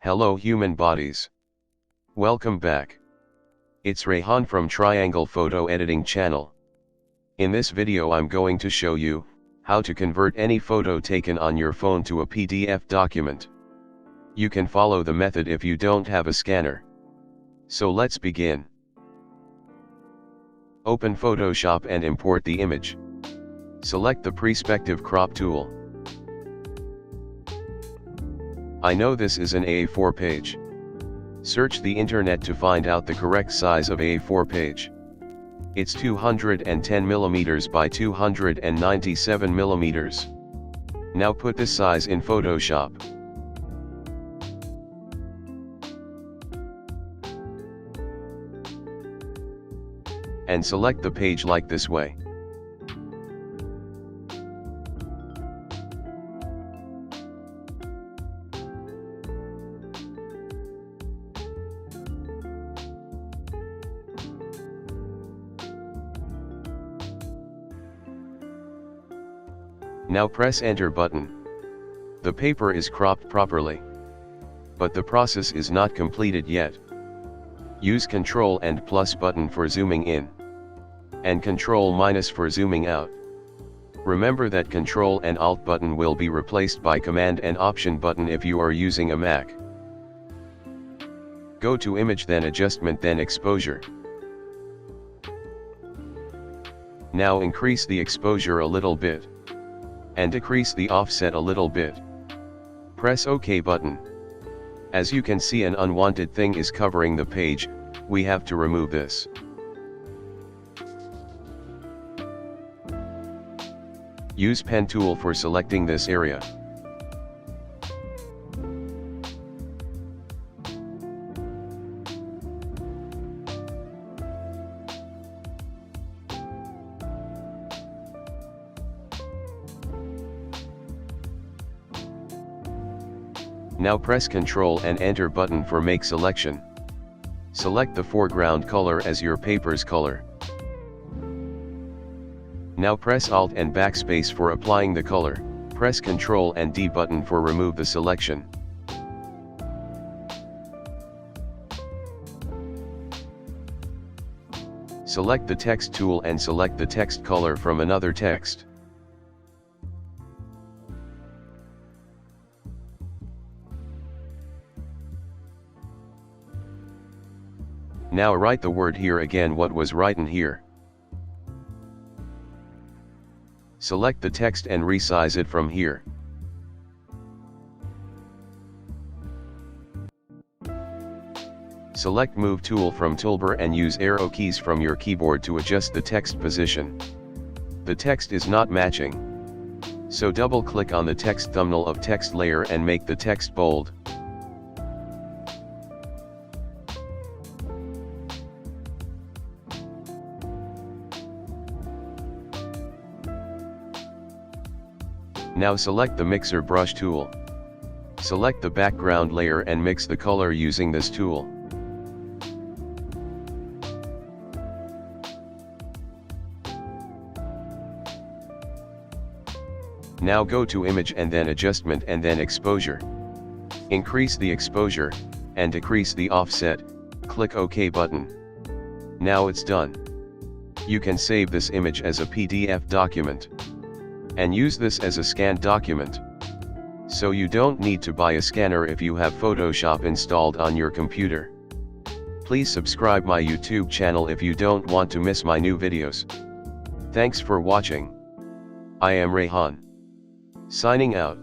Hello human bodies. Welcome back. It's Rayhan from Triangle Photo Editing channel. In this video I'm going to show you how to convert any photo taken on your phone to a PDF document. You can follow the method if you don't have a scanner. So let's begin. Open Photoshop and import the image. Select the Perspective Crop tool. I know this is an A4 page. Search the internet to find out the correct size of A4 page. It's 210 mm by 297 mm. Now put this size in Photoshop. And select the page like this way. Now press Enter button. The paper is cropped properly. But the process is not completed yet. Use Ctrl and plus button for zooming in. And Ctrl minus for zooming out. Remember that Ctrl and Alt button will be replaced by Command and Option button if you are using a Mac. Go to Image, then Adjustment, then Exposure. Now increase the exposure a little bit. And decrease the offset a little bit. Press OK button. As you can see, an unwanted thing is covering the page. We have to remove this. Use pen tool for selecting this area. Now press Ctrl and Enter button for make selection. Select the foreground color as your paper's color. Now press Alt and Backspace for applying the color. Press Ctrl and D button for remove the selection. Select the text tool and select the text color from another text. Now write the word here again what was written here. Select the text and resize it from here. Select Move tool from toolbar and use arrow keys from your keyboard to adjust the text position. The text is not matching. So double click on the text thumbnail of text layer and make the text bold. Now select the Mixer Brush tool. Select the background layer and mix the color using this tool. Now go to Image and then Adjustment and then Exposure. Increase the exposure, and decrease the offset. Click OK button. Now it's done. You can save this image as a PDF document. And use this as a scanned document. So you don't need to buy a scanner if you have Photoshop installed on your computer. Please subscribe my YouTube channel if you don't want to miss my new videos. Thanks for watching. I am Rayhan. Signing out.